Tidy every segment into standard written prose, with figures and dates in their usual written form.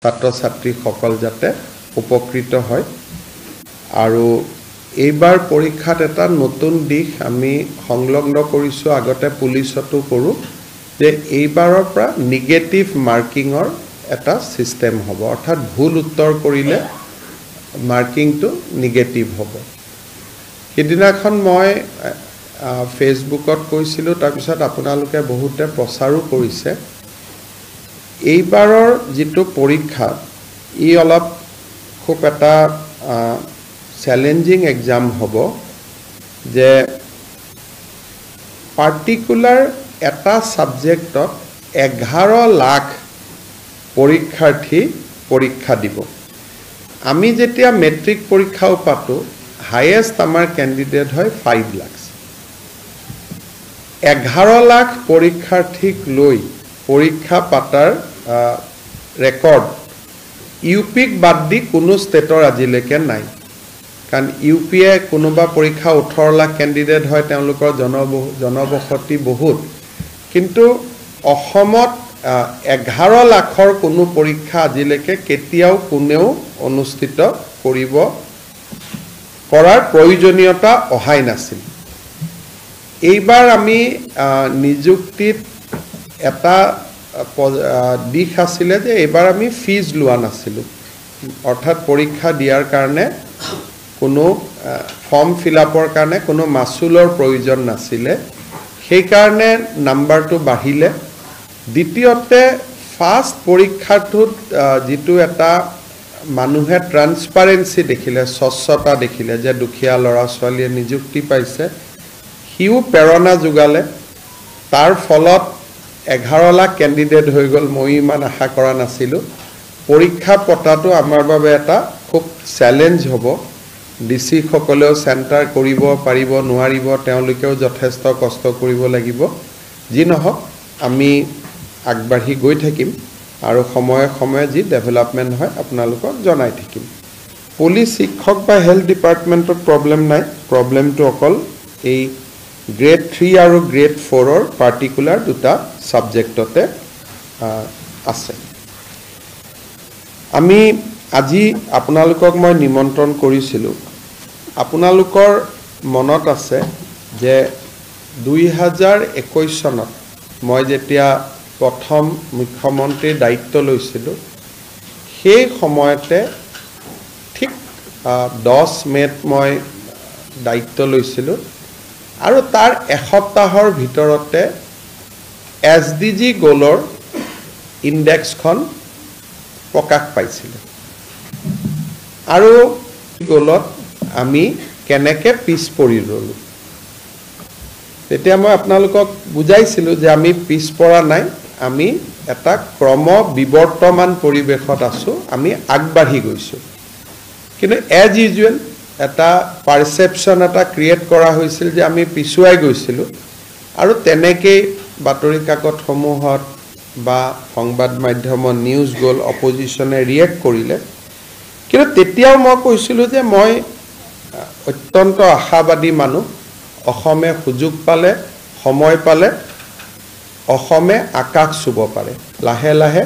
ছাত্ৰ ছাত্ৰীসকল যাতে উপকৃত হয় আৰু এইবাৰ পৰীক্ষাত এটা নতুন দিশ আমি সংলগ্ন কৰিছো আগতে পুলিচতো কৰো যে এইবাৰৰ পৰা নেগেটিভ মাৰ্কিংৰ এটা সিস্টেম হ'ব অৰ্থাৎ ভুল উত্তৰ কৰিলে মাৰ্কিংটো নেগেটিভ হ'ব কিদিনাখন মই ফেসবুকত কৈছিলো তাৰ পিছত আপোনালোকে বহুতে প্ৰচাৰো কৰিছে এইবাৰৰ যেটো পৰীক্ষা ই অলপ খুব এটা চ্যালেঞ্জিং এক্সাম হ'ব যে পাৰ্টিকুলাৰ এটা সাবজেক্টত 11 লাখ পৰীক্ষাৰ্থী পৰীক্ষা দিব আমি যেতিয়া মেট্ৰিক পৰীক্ষাও পাতো হাইয়েস্ট আমাৰ ক্যান্ডিডেট হয় 5 লাখ 11 লাখ পৰীক্ষাৰ্থীক লৈ পৰীক্ষা পাতাৰ ৰেকৰ্ড ইউপিক বাদ দি কোনো ষ্টেটৰ আজিলৈকে নাই কাৰণ ইউপিএ কোনোবা পৰীক্ষা 18 লাখ ক্যান্ডিডেট হয় তেওঁলোকৰ জনবসতি বহুত কিন্তু অসমত 11 লাখৰ কোনো পৰীক্ষা আজিলৈকে কেতিয়াও কোনেও অনুষ্ঠিত কৰাৰ প্ৰয়োজনীয়তা অহাই নাছিল এইবাৰ আমি নিযুক্তিত এটা দিশ আছিল যে এইবাৰ আমি ফিজ লোৱা নাছিল অৰ্থাৎ পৰীক্ষা দিয়াৰ কাৰণে কোনো ফৰ্ম ফিল আপৰ কাৰণে কোনো মাসুলৰ প্ৰয়োজন নাছিল সেই কাৰণে নাম্বাৰটো বাঢ়িলে দ্বিতীয়তে ফাৰ্স্ট পৰীক্ষাটোত যেটো এটা মানুহে ট্ৰান্সপাৰেন্সি দেখিলে স্বচ্ছতা দেখিলে যে দুখীয়া লৰা ছোৱালীয়ে নিযুক্তি পাইছে হিউ প্ৰেৰণা যোগালে তাৰ ফলত 11 লাখ ক্যান্ডিডেট হৈ গল মই ইমান আশা কৰা নাছিলো পৰীক্ষা পতাটো আমাৰ বাবে এটা খুব চ্যালেঞ্জ হ'ব ডিসি সকলেও সেন্টাৰ কৰিব পাৰিব নোৱাৰিব তেওঁলোকেও যথেষ্ট কষ্ট কৰিব লাগিব যি নহক আমি আগবাঢ়ি গৈ থাকিম আৰু সময়ে সময়ে যি ডেভেলপমেন্ট হয় আপোনালোকক জনাই থাকিম পুলিচ শিক্ষক বা হেলথ ডিপাৰ্টমেন্টৰ প্ৰবলেম নাই প্ৰবলেমটো অকল এই গ্ৰেড 3 আৰু গ্ৰেড 4 ৰ পাৰ্টিকুলাৰ দুটা সাবজেক্টতে আছে আমি আজি আপোনালোকক মই নিমন্ত্ৰণ কৰিছিলো আপোনালোকৰ মনত আছে যে 2021 চনত মই যেতিয়া প্ৰথম মুখ্যমন্ত্ৰীৰ দায়িত্ব লৈছিলো সেই সময়তে ঠিক 10 মেত মই দায়িত্ব লৈছিলো আৰু তাৰ এসপ্তাহৰ ভিতৰতে এসডিজি গোলৰ ইনডেক্সখন প্ৰকাশ পাইছিল আৰু গোলত আমি কেনেকে পিছ পৰি ৰলো তেতিয়া মই আপোনালোকক বুজাইছিলো যে আমি পিছ পৰা নাই আমি এটা ক্ৰম বিৱৰ্তমান পৰিবেশত আছো আমি আগবাঢ়ি গৈছো কিন্তু এজ ইউজুৱেল এটা পাৰসেপশন এটা ক্ৰিয়েট কৰা হৈছিল যে আমি পিছুৱাই গৈছিলো আৰু তেনেকে বাতৰি কাকত সমূহত বা সংবাদ মাধ্যমত নিউজ গল অপজিশনে ৰিয়েক্ট কৰিলে কিন্তু তেতিয়াও মই কৈছিলো যে মই অত্যন্ত আশাবাদী মানুহ অসমে সুযোগ পালে সময় পালে অসমে আকাশ চুব পাৰে লাহে লাহে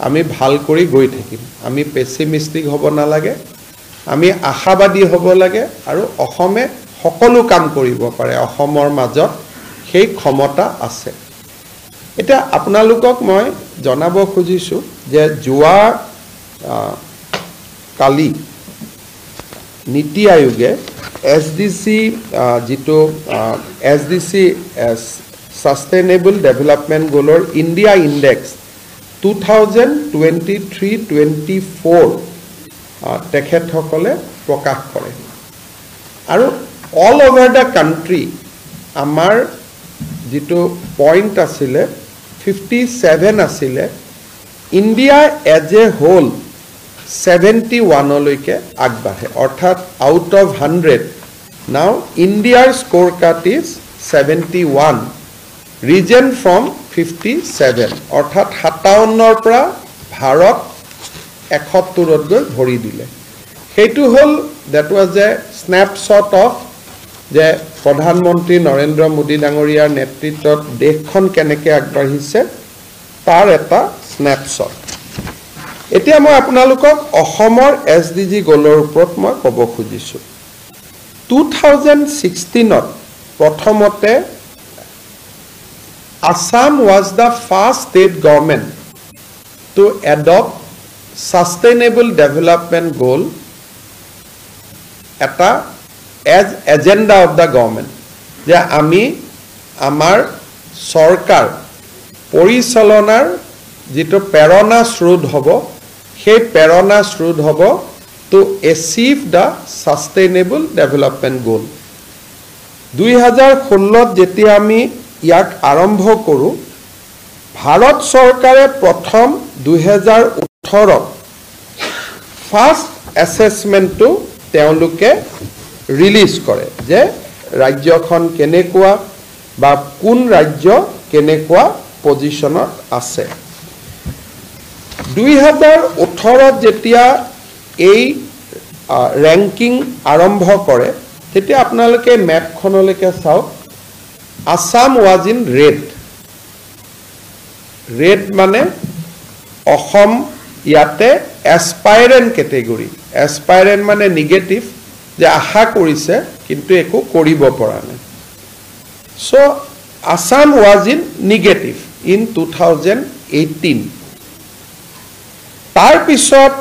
আমি ভাল কৰি গৈ থাকিম আমি পেছিমিষ্টিক হ'ব নালাগে আমি আশাবাদী হ'ব লাগে আৰু অসমে সকলো কাম কৰিব পাৰে অসমৰ মাজত সেই ক্ষমতা আছে এটা আপোনালোকক মই জনাব খুজিছো যে যোৱা কালি নীতি আয়োগে এসডিসি যেটো এসডিসি সাস্টেইনেবল ডেভেলপমেন্ট গোলৰ ইন্ডিয়া ইনডেক্স 2023-24 তেখেত সকলে প্ৰকাশ কৰে আৰু অল ওভাৰ দা কান্ট্ৰি আমাৰ যেটো পইণ্ট আছিল 57 আছিল ইন্ডিয়া এজ এ হোল 71 লৈকে আগবাঢ়ে অৰ্থাৎ আউট অফ 100 নাও ইন্ডিয়াৰ score card is 71 risen from 57 অৰ্থাৎ 57 পৰা ভাৰত 71 গৈ ভৰি দিলে হেতু হল দ্যাট ওয়াজ এ স্ন্যাপশ্বট অফ যে প্ৰধানমন্ত্ৰী নৰেন্দ্ৰ মোদী ডাঙৰীয়াৰ নেতৃত্বত দেশখন কেনেকৈ আগবাঢ়িছে তাৰ এটা স্ন্যাপশ্বট এতিয়া মই আপোনালোকক অসমৰ SDG গোলৰ ওপৰত মই ক'ব খুজিছোঁ 2016ত প্ৰথমতে Assam was the first state government to adopt sustainable development goal as agenda of the government যে আমি আমাৰ সৰকাৰ পৰিচালনাৰ যেটো প্ৰেৰণা স্ৰোত হ'ব সেই প্ৰেৰণা স্ৰোত হ'ব to achieve the sustainable development goal 2016ত যেতিয়া আমি ইয়াক আৰম্ভ কৰো ভাৰত চৰকাৰে প্ৰথম 2018ত ফাৰ্স্ট অ্যাসেসমেন্টটো তেওঁলোকে ৰিলিজ কৰে যে ৰাজ্যখন কেনেকুৱা বা কোন ৰাজ্য কেনেকুৱা পজিশনত আছে 2018ত যেতিয়া এই ৰ্যাঙ্কিং আৰম্ভ কৰে তেতিয়া আপোনালোকে ম্যাপখনলৈকে চাওক Assam was in red. Red মানে অসম ইয়াতে aspirant category. Aspirant মানে negative যে আশা কৰিছে কিন্তু একো কৰিব পৰা নাই. So Assam was in negative in 2018. তাৰ পিছত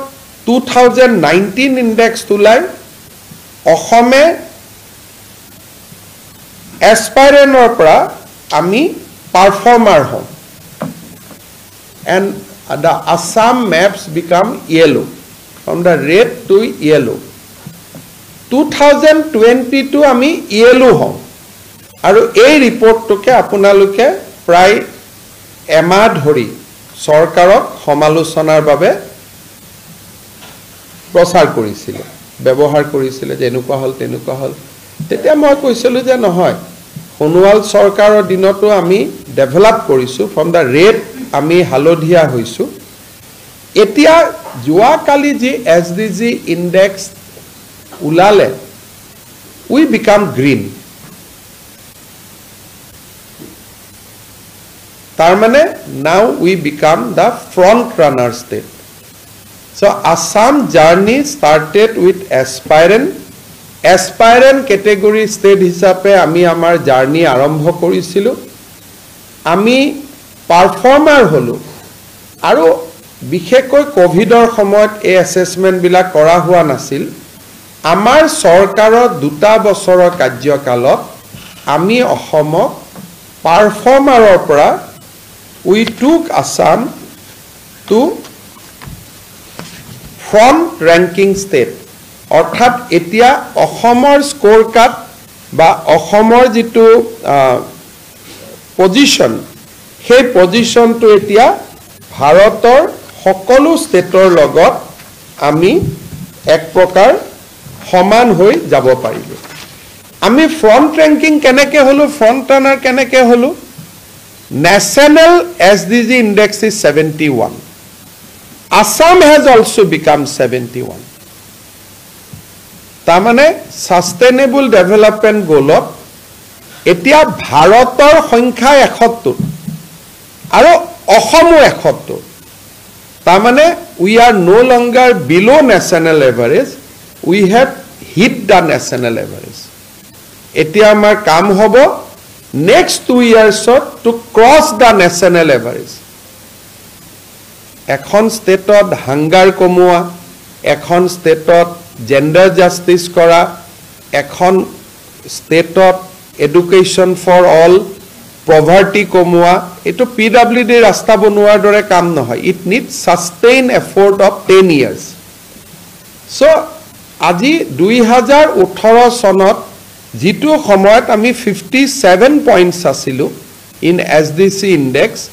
2019 index তুলাই অসমে aspirant or pra ami performer home and the Assam maps become yellow from the red to yellow 2022 ami yellow home aru ei report toke apunaluke pray ema dhori sarkarok samalochonar babe প্ৰচাৰ কৰিছিল ব্যৱহাৰ কৰিছিল যে এনেকুৱা হল তেনেকুৱা হল তেতিয়া মই কৈছিলো যে নহয় সোণোৱাল সৰকাৰৰ দিনতো আমি ডেভেলপ কৰিছো ফ্ৰম দা ৰেড আমি হালধীয়া হৈছো এতিয়া জুৱা কালি যি SDG ইনডেক্স উলালে উই বিকাম গ্ৰীন তাৰ মানে now we become the front runner state So Assam journey started with aspirant category state hisabe ami amar journey arambho korisilu ami performer holu aru bikhekoi covid or samoyt a assessment bila kora hua nasil amar sarkaror duta bosoror karyakalot ami ohomok performer or pora we took Assam to front ranking state অর্থাৎ এতিয়া অসমৰ score card বা অসমৰ যেটো position সেই পজিশনটো এতিয়া ভাৰতৰ সকলো ষ্টেটৰ লগত আমি এক প্ৰকাৰ সমান হৈ যাব পাৰিলো আমি ফ্ৰন্ট ৰেংকিং কেনেকে হলো ফ্ৰন্ট ৰানাৰ কেনেকে হলো national SDG index is 71 Assam has also become 71 তামানে সাস্টেইনেবল ডেভেলপমেন্ট গোলত এতিয়া ভাৰতৰ সংখ্যা 71 আৰু অসমো 71 তামানে we are no longer below national average we have hit the national average এতিয়া আমাৰ কাম হ'ব next 2 years to cross the national average এখন ষ্টেটত হাংগাৰ কমোৱা এখন ষ্টেটত gender justice kora ekhon state of education for all poverty komua eto PWD rasta bonuar dore kam nohoy it needs sustained effort of 10 years so aji 2018 sonot jitu samoyat ami 57 points asilu in SDC index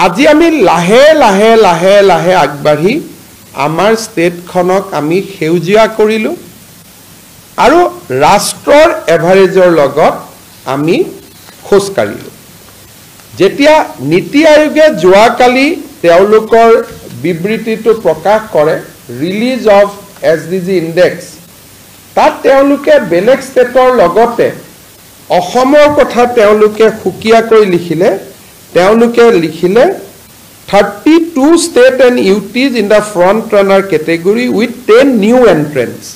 aji ami lahe agbari আমাৰ state খনক আমি হেউজিয়া কৰিলো আৰু ৰাষ্ট্ৰৰ এভাৰেজৰ লগত আমি খোজ কাঢ়িলো যেতিয়া নীতি আয়োগে যোৱা কালি তেওঁলোকৰ বিবৃতিটো প্ৰকাশ কৰে ৰিলিজ অফ SDG ইনডেক্স তাত তেওঁলোকে বেলেগ ষ্টেটৰ লগতে অসমৰ কথা তেওঁলোকে খুকিয়াকৈ লিখিলে তেওঁলোকে লিখিলে 32 state and UTs in the front runner category with 10 new entrants.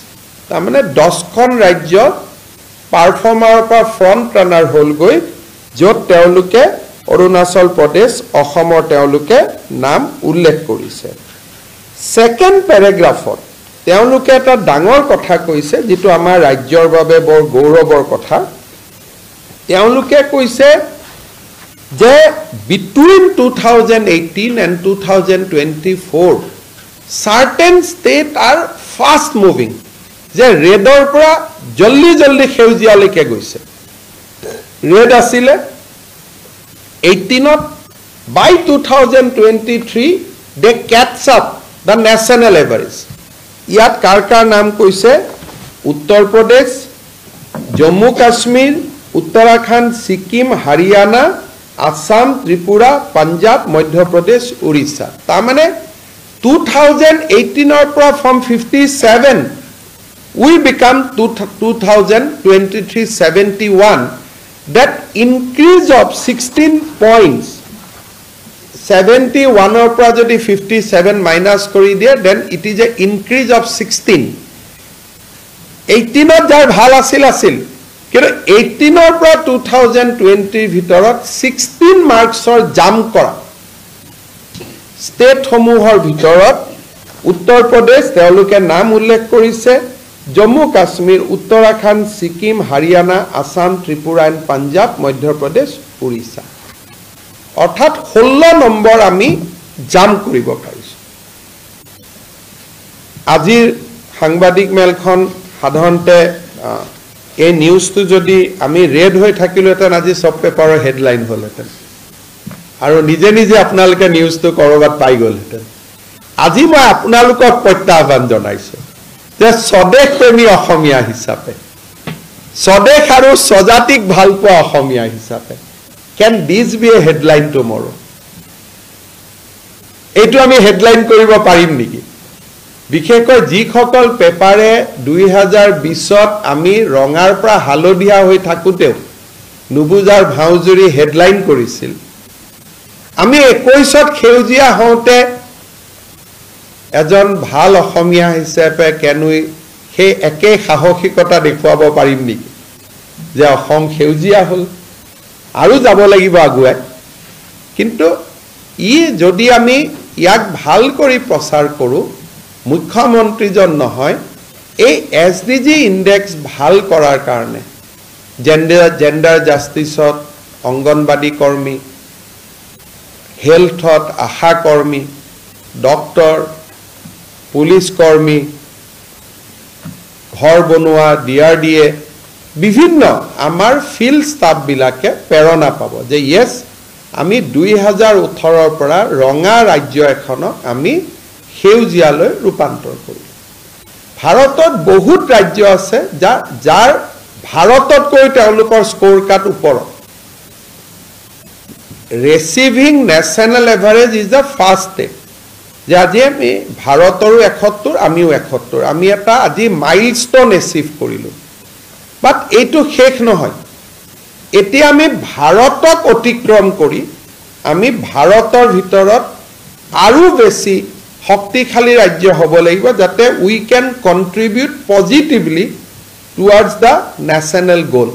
তাৰমানে 10খন ৰাজ্য পাৰফৰ্মাৰৰ পৰা ফ্ৰণ্ট ৰানাৰ হ'ল গৈ য'ত তেওঁলোকে অৰুণাচল প্ৰদেশ অসমৰ তেওঁলোকে নাম উল্লেখ কৰিছে সেকেন্ড প্যাৰাগ্ৰাফত তেওঁলোকে এটা ডাঙৰ কথা কৈছে যেটো আমাৰ ৰাজ্যৰ বাবে বৰ গৌৰৱৰ কথা তেওঁলোকে কৈছে যে between 2018 and 2024 certain states are fast moving যে ৰেডৰ পৰা জল্দি জল্দি খেউজিয়ালৈকে গৈছে ৰেড আছিল 18ত by 2023 they catch up the national average ইয়াত কাৰ নাম কৈছে উত্তৰ প্ৰদেশ জম্মু কাশ্মীৰ উত্তৰাখণ্ড সিকিম হাৰিয়ানা আসাম ত্ৰিপুৰা পাঞ্জাব মধ্য প্ৰদেশ উৰিষ্যা তাৰমানে 2018 ৰ পৰা from 57 we become 2023 71 that increase of 16 points 71 or পৰা যদি 57 minus কৰি দিয়ে then it is a increase of 16 18 যাৰ ভাল আছিল কিন্তু 18 ৰ পৰা 2020 ভিতৰত 16 মাৰ্কছৰ জাম কৰা ষ্টেট সমূহৰ ভিতৰত উত্তৰ প্ৰদেশ তেওঁলোকে নাম উল্লেখ কৰিছে জম্মু কাশ্মীৰ উত্তৰাখণ্ড সিকিম হাৰিয়ানা আসাম ত্ৰিপুৰা আৰু পাঞ্জাব মধ্য প্ৰদেশ উৰিষ্যা অৰ্থাৎ 16 নম্বৰ আমি জাম কৰিব পাৰিছো আজিৰ সাংবাদিক মেলখন সাধাৰণতে এই নিউজটো যদি আমি ৰেড হৈ থাকিলেহেঁতেন আজি সব পেপাৰৰ হেডলাইন হ'লহেঁতেন আৰু নিজে নিজে আপোনালোকে নিউজটো কৰবাত পাই গ'লহেঁতেন আজি মই আপোনালোকক প্ৰত্যাহ্বান জনাইছো যে স্বদেশ প্ৰেমী অসমীয়া হিচাপে স্বদেশ আৰু স্বজাতিক ভালপোৱা অসমীয়া হিচাপে can this be a headline tomorrow এইটো আমি হেডলাইন কৰিব পাৰিম নেকি বিশেষকৈ যিসকল পেপাৰে 2020ত আমি ৰঙাৰ পৰা হালধীয়া হৈ থাকোতেও নুবুজাৰ ভাউজুৰি হেডলাইন কৰিছিল আমি 21ত খেউজিয়া হওঁতে এজন ভাল অসমীয়া হিচাপে কেনুই সেই একে সাহসিকতা দেখুৱাব পাৰিম নেকি যে অসম খেউজিয়া হ'ল আৰু যাব লাগিব আগুৱাই কিন্তু ই যদি আমি ইয়াক ভাল কৰি প্ৰচাৰ কৰো মুখ্যমন্ত্ৰীজন নহয় এই এসডিজি ইনডেক্স ভাল কৰাৰ কাৰণে জেন্ডাৰ জাস্টিসত অঙ্গনবাদী কৰ্মী হেলথত আশা কৰ্মী ডক্টৰ পুলিশ কৰ্মী ঘৰ বনোৱা ডিআৰডিএ বিভিন্ন আমাৰ ফিল্ড ষ্টাফ বিলাকে প্ৰেৰণা পাব যে ইয়েস আমি 2018 ৰ পৰা ৰঙা ৰাজ্য এখনক আমি সেউজিয়ালৈ ৰূপান্তৰ কৰিম ভাৰতত বহুত ৰাজ্য আছে যাৰ ভাৰততকৈ তেওঁলোকৰ স্কোৰ কাৰ্ড ওপৰত receiving national average is the first step যে আজি আমি ভাৰতৰো 71 আমিও 71 আমি এটা আজি মাইলস্টোন এচিভ কৰিলো বাট এইটো শেষ নহয় এতিয়া আমি ভাৰতক অতিক্ৰম কৰি আমি ভাৰতৰ ভিতৰত আৰু বেছি শক্তিশালী ৰাজ্য হ'ব লাগিব যাতে we can contribute positively towards the national goal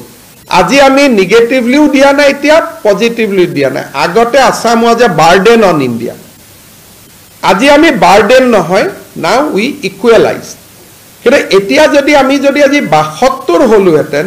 আজি আমি নেগেটিভলিও দিয়া নাই এতিয়া পজিটিভলি দিয়া নাই আগতে আসাম ওয়াজ এ বাৰ্ডেন অন ইন্ডিয়া আজি আমি বাৰ্ডেন নহয় নাও উই ইকুৱেলাইজ কিন্তু এতিয়া যদি আমি আজি 72 হলুহেতেন